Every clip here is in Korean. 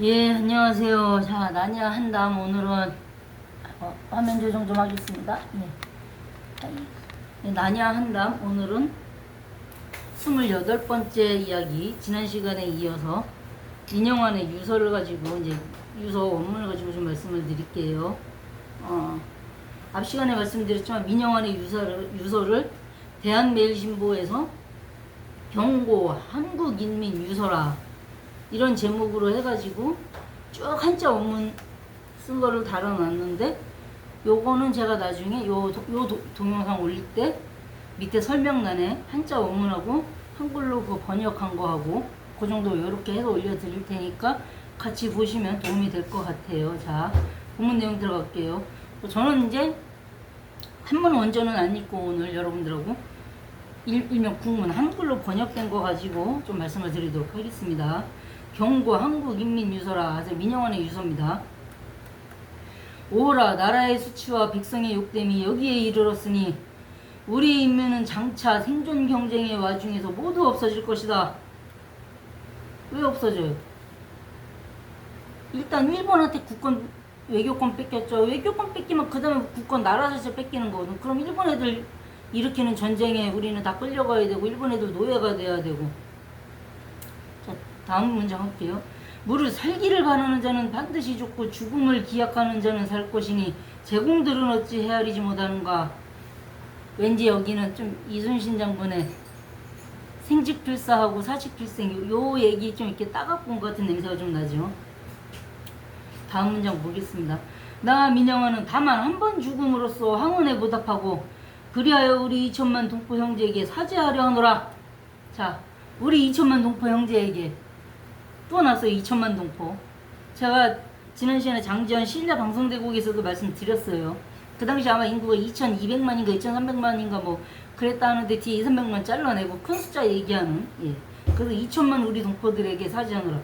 예, 안녕하세요. 자, 나냐 한담 오늘은 화면 조정 좀 하겠습니다. 예, 나냐 한담 오늘은 28번째 이야기, 지난 시간에 이어서 민영환의 유서를 가지고 이제 유서 원문을 가지고 좀 말씀을 드릴게요. 앞 시간에 말씀드렸지만 민영환의 유서를 대한매일신보에서 경고 한국인민 유서라 이런 제목으로 해가지고 쭉 한자 원문 쓴 거를 달아놨는데, 요거는 제가 나중에 동영상 올릴 때 밑에 설명란에 한자 원문하고 한글로 그 번역한 거하고 그 정도 요렇게 해서 올려드릴 테니까 같이 보시면 도움이 될 것 같아요. 자, 본문 내용 들어갈게요. 저는 이제 한문 원전은 안 읽고 오늘 여러분들하고 일명 국문 한글로 번역된 거 가지고 좀 말씀을 드리도록 하겠습니다. 경고 한국인민유서라. 민영환의 유서입니다. 오라 나라의 수치와 백성의 욕됨이 여기에 이르렀으니 우리 인민은 장차 생존 경쟁의 와중에서 모두 없어질 것이다. 왜 없어져요? 일단 일본한테 국권 외교권 뺏겼죠. 외교권 뺏기면 그 다음에 국권 나라 자체 뺏기는 거거든. 그럼 일본 애들 일으키는 전쟁에 우리는 다 끌려가야 되고 일본 애들 노예가 돼야 되고. 자, 다음 문장 할게요. 무릇 살기를 바라는 자는 반드시 죽고 죽음을 기약하는 자는 살 것이니 제공들은 어찌 헤아리지 못하는가. 왠지 여기는 좀 이순신 장군의 생직필사하고 사직필생 요 얘기 좀 이렇게 따갖고 온 것 같은 냄새가 좀 나죠. 다음 문장 보겠습니다. 나 민영환은 다만 한 번 죽음으로써 항원에 보답하고 그리하여 우리 2천만 동포 형제에게 사죄하려 하노라. 자, 우리 2천만 동포 형제에게 또 나서요. 2천만 동포. 제가 지난 시간에 장지현 신라 방송대국에서도 말씀드렸어요. 그 당시 아마 인구가 2,200만인가 2,300만인가 뭐 그랬다 하는데 뒤에 2, 300만 잘라내고 큰 숫자 얘기하는. 그래서 2천만 우리 동포들에게 사죄하노라.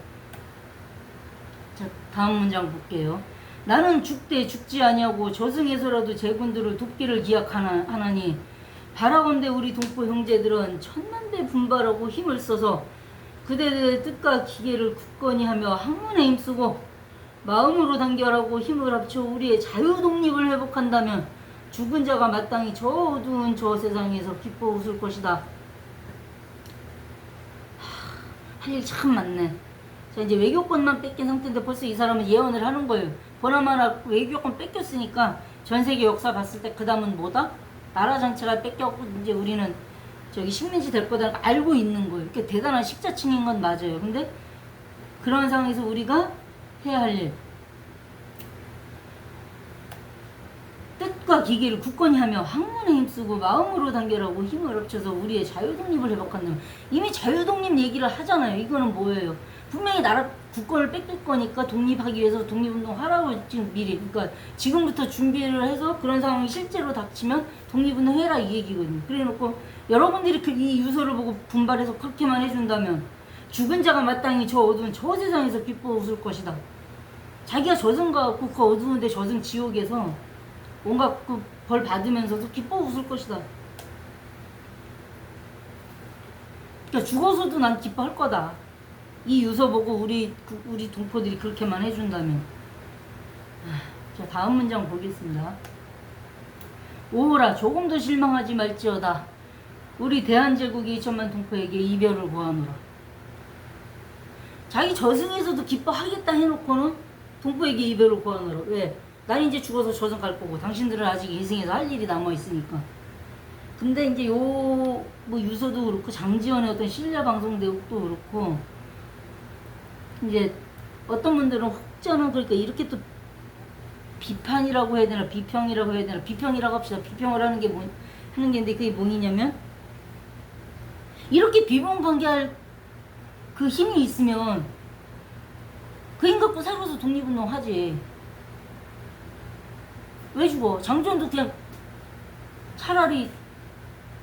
자, 다음 문장 볼게요. 나는 죽되 죽지 아니하고 저승에서라도 제군들을 돕기를 기약하나니 바라건대 우리 동포 형제들은 천만배 분발하고 힘을 써서 그대들의 뜻과 기계를 굳건히 하며 학문에 힘쓰고 마음으로 단결하고 힘을 합쳐 우리의 자유 독립을 회복한다면 죽은 자가 마땅히 저 어두운 저 세상에서 기뻐 웃을 것이다. 할 일 참 많네. 자, 이제 외교권만 뺏긴 상태인데 벌써 이 사람은 예언을 하는 거예요. 보나마나 외교권 뺏겼으니까 전 세계 역사 봤을 때 그 다음은 뭐다? 나라 전체가 뺏겼고 이제 우리는 저기 식민지 될 거다는 걸 알고 있는 거예요. 이렇게 대단한 식자층인 건 맞아요. 근데 그런 상황에서 우리가 해야 할 일, 뜻과 기계를 굳건히 하며 학문에 힘쓰고 마음으로 단결하고 힘을 합쳐서 우리의 자유독립을 회복한다면, 이미 자유독립 얘기를 하잖아요. 이거는 뭐예요? 분명히 나라 국권을 뺏길 거니까 독립하기 위해서 독립운동 하라고 지금 미리, 그러니까 지금부터 준비를 해서 그런 상황이 실제로 닥치면 독립운동 해라 이 얘기거든요. 그래놓고 여러분들이 이 유서를 보고 분발해서 그렇게만 해준다면 죽은 자가 마땅히 저 어두운 저 세상에서 기뻐 웃을 것이다. 자기가 저승 가고 그 어두운데 저승 지옥에서 뭔가 그 벌 받으면서도 기뻐 웃을 것이다. 그러니까 죽어서도 난 기뻐할 거다. 이 유서 보고 우리 동포들이 그렇게만 해준다면. 자, 다음 문장 보겠습니다. 오라 조금도 실망하지 말지어다. 우리 대한제국이 2천만 동포에게 이별을 구하노라. 자기 저승에서도 기뻐하겠다 해놓고는 동포에게 이별을 구하노라. 왜? 난 이제 죽어서 저승 갈 거고 당신들은 아직 이승에서 할 일이 남아있으니까. 근데 이제 뭐 유서도 그렇고 장지원의 어떤 신라 방송대국도 그렇고 이제 어떤 분들은 혹자는 그러니까 이렇게 또 비판이라고 해야 되나 비평이라고 해야 되나, 비평이라고 합시다. 비평을 하는 게 하는 게인데 그게 뭐냐면, 이렇게 비범관계할 그 힘이 있으면 그 힘 갖고 살아서 독립운동 하지. 왜 죽어? 장지원도 그냥 차라리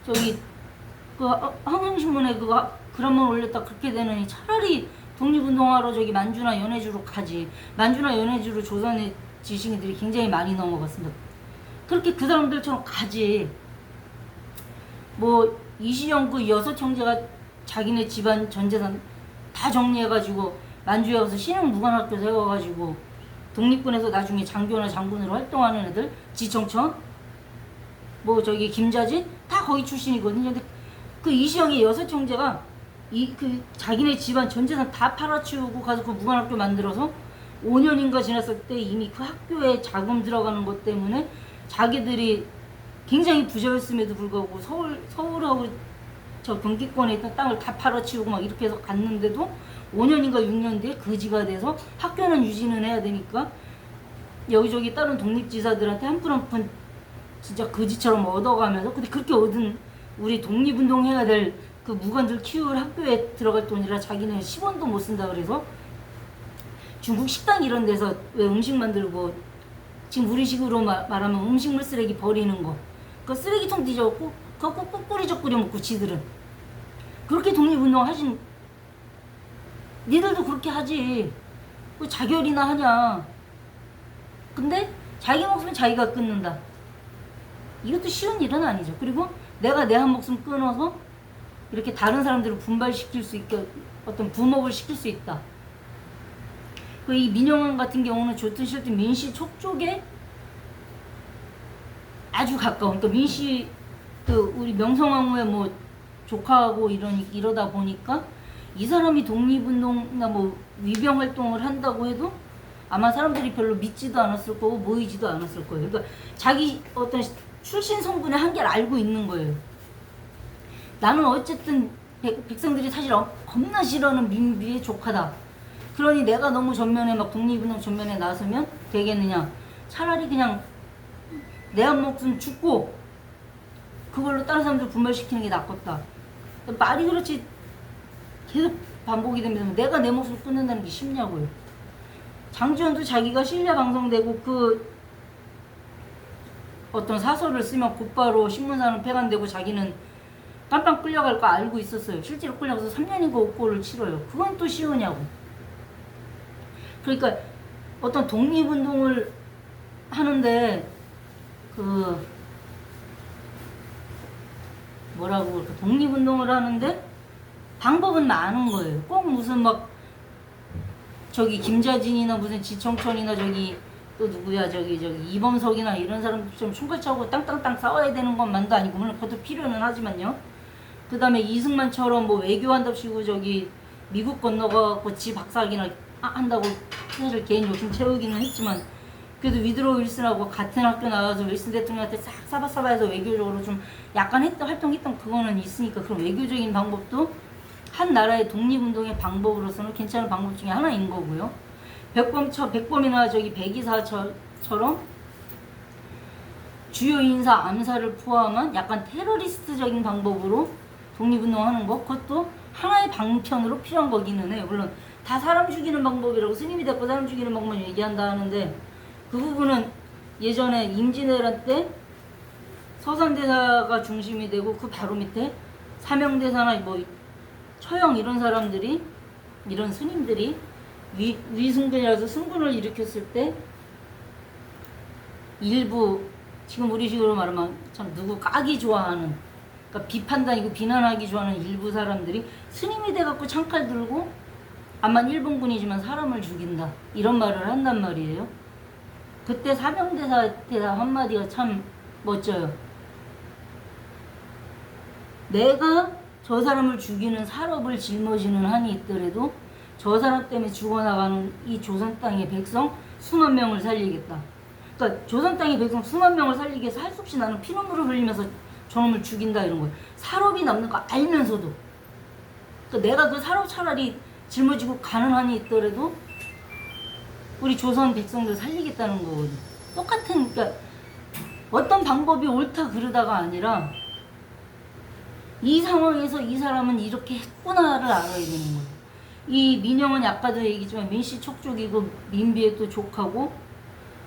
저기 그 한국신문에 그거 그런만 올렸다 그렇게 되느니 차라리 독립운동하러 저기 만주나 연해주로 가지. 만주나 연해주로 조선의 지식인들이 굉장히 많이 넘어갔습니다. 그렇게 그 사람들처럼 가지. 뭐 이시영 그 여섯 형제가 자기네 집안 전 재산 다 정리해가지고 만주에 가서 신흥 무관학교 세워가지고 독립군에서 나중에 장교나 장군으로 활동하는 애들, 지청천, 뭐 저기 김자진 다 거기 출신이거든요. 근데 그 이시영이 6형제가 그 자기네 집안 전 재산 다 팔아치우고 가서 그 무관학교 만들어서 5년인가 지났을 때 이미 그 학교에 자금 들어가는 것 때문에 자기들이 굉장히 부자였음에도 불구하고 서울하고 저 경기권에 있던 땅을 다 팔아치우고 막 이렇게 해서 갔는데도 5년인가 6년 뒤에 거지가 돼서 학교는 유지는 해야 되니까 여기저기 다른 독립지사들한테 한 푼 한 푼 진짜 거지처럼 얻어가면서, 근데 그렇게 얻은 우리 독립운동 해야 될 그 무관들 키울 학교에 들어갈 돈이라 자기는 10원도 못 쓴다 그래서 중국 식당 이런 데서 왜 음식 만들고 지금 우리식으로 말하면 음식물 쓰레기 버리는 거, 그 쓰레기통 뒤져갖고 그거 뿌리적 끓여 먹고 지들은 그렇게 독립운동 하신, 니들도 그렇게 하지. 왜 자결이나 하냐. 근데 자기 목숨은 자기가 끊는다. 이것도 쉬운 일은 아니죠. 그리고 내가 내 한 목숨 끊어서 이렇게 다른 사람들을 분발시킬 수 있게 어떤 붐업을 시킬 수 있다. 이 민영환 같은 경우는 좋든 싫든 민씨 촉쪽에 아주 가까운, 그러니까 민씨 그 우리 명성황후의 뭐 조카하고 이러다 보니까 이 사람이 독립운동이나 뭐 위병활동을 한다고 해도 아마 사람들이 별로 믿지도 않았을 거고 모이지도 않았을 거예요. 그러니까 자기 어떤 출신 성분의 한계를 알고 있는 거예요. 나는 어쨌든 백성들이 사실 겁나 싫어하는 민비의 조카다. 그러니 내가 너무 전면에 막 독립운동 전면에 나서면 되겠느냐. 차라리 그냥 내 한 목숨 죽고 그걸로 다른 사람들 분발시키는 게 낫겠다. 말이 그렇지 계속 반복이 되면서 내가 내 목숨 끊는다는 게 쉽냐고요. 장지원도 자기가 실내 방송되고 그 어떤 사설을 쓰면 곧바로 신문사는 폐간되고 자기는 깜빵 끌려갈 거 알고 있었어요. 실제로 끌려가서 3년인가 옥고를 치러요. 그건 또 쉬우냐고. 그러니까 어떤 독립운동을 하는데 그 뭐라고 그럴까, 독립운동을 하는데 방법은 많은 거예요. 꼭 무슨 막 저기 김자진이나 무슨 지청천이나 저기 또 누구야 저기 이범석이나 이런 사람들처럼 총칼차고 땅땅땅 싸워야 되는 것만도 아니고 물론 그것도 필요는 하지만요. 그 다음에 이승만처럼 뭐 외교한답시고 저기 미국 건너가고 지 박사학위나 한다고 사실 개인 욕심 채우기는 했지만 그래도 위드로 윌슨하고 같은 학교 나와서 윌슨 대통령한테 싹 사바사바해서 외교적으로 좀 약간 활동했던 그거는 있으니까 그런 외교적인 방법도 한 나라의 독립운동의 방법으로서는 괜찮은 방법 중에 하나인 거고요. 백범이나 저기 백이사처럼 주요 인사 암살을 포함한 약간 테러리스트적인 방법으로 독립운동하는 거, 그것도 하나의 방편으로 필요한 거기는 해요. 물론 다 사람 죽이는 방법이라고 스님이 됐고 사람 죽이는 방법만 얘기한다 하는데 그 부분은 예전에 임진왜란 때 서산대사가 중심이 되고 그 바로 밑에 사명대사나 뭐 처형 이런 사람들이, 이런 스님들이 위승근이라서 승군을 일으켰을 때 일부 지금 우리식으로 말하면 참 누구 까기 좋아하는, 그러니까 비판단이고 비난하기 좋아하는 일부 사람들이 스님이 돼갖고 창칼 들고 암만 일본군이지만 사람을 죽인다 이런 말을 한단 말이에요. 그때 사명대사 대사 한마디가 참 멋져요. 내가 저 사람을 죽이는 살업을 짊어지는 한이 있더라도 저 사람 때문에 죽어나가는 이 조선 땅의 백성 수만 명을 살리겠다. 그러니까 조선 땅의 백성 수만 명을 살리기 위해서 할 수 없이 나는 피눈물을 흘리면서 저놈을 죽인다 이런 거예요. 살업이 남는 거 알면서도. 그러니까 내가 그 살업 차라리 짊어지고 가는 한이 있더라도 우리 조선 백성들 살리겠다는 거거든요. 똑같은, 그러니까 어떤 방법이 옳다 그르다가 아니라 이 상황에서 이 사람은 이렇게 했구나를 알아야 되는 거예요. 이 민영은 아까도 얘기했지만 민씨 촉족이고 민비의 또 족하고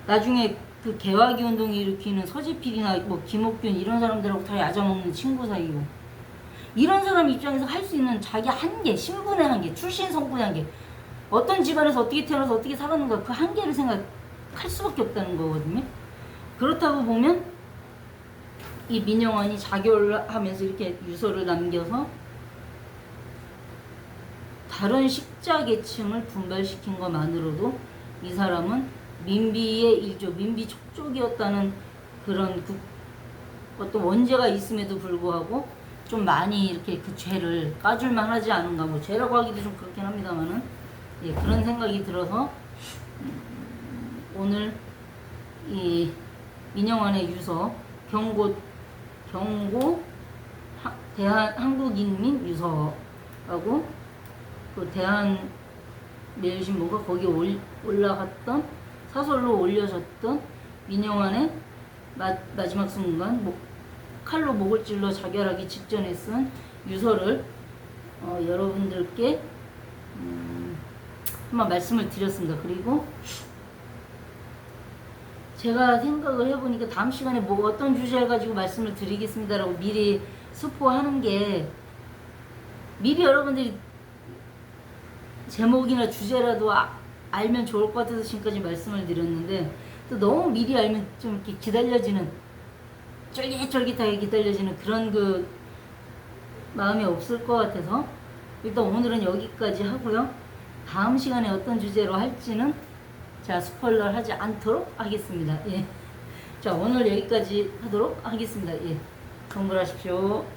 나중에 그 개화기 운동 일으키는 서지필이나 뭐 김옥균 이런 사람들하고 다 야자먹는 친구 사이고, 이런 사람 입장에서 할 수 있는 자기 한계, 신분의 한계, 출신 성분의 한계, 어떤 집안에서 어떻게 태어나서 어떻게 살았는가 그 한계를 생각할 수밖에 없다는 거거든요. 그렇다고 보면 이 민영환이 자결하면서 이렇게 유서를 남겨서 다른 식자 계층을 분발시킨 것만으로도 이 사람은 민비의 일족, 민비 족족이었다는 그런 어떤 원죄가 있음에도 불구하고 좀 많이 이렇게 그 죄를 까줄만 하지 않은가, 뭐 죄라고 하기도 좀 그렇긴 합니다만은, 예, 그런 생각이 들어서 오늘 이 민영환의 유서 경고 한국인민 유서하고 그 대한매일신문가 거기에 올라갔던 사설로 올려졌던 민영환의 마지막 순간 칼로 목을 찔러 자결하기 직전에 쓴 유서를 여러분들께 한번 말씀을 드렸습니다. 그리고 제가 생각을 해보니까 다음 시간에 뭐 어떤 주제를 가지고 말씀을 드리겠습니다라고 미리 스포하는 게, 미리 여러분들이 제목이나 주제라도 알면 좋을 것 같아서 지금까지 말씀을 드렸는데, 또 너무 미리 알면 좀 이렇게 기다려지는, 쫄깃쫄깃하게 기다려지는 그런 그 마음이 없을 것 같아서 일단 오늘은 여기까지 하고요. 다음 시간에 어떤 주제로 할지는 자, 스포일러 하지 않도록 하겠습니다. 예. 자, 오늘 여기까지 하도록 하겠습니다. 예. 건강하십시오.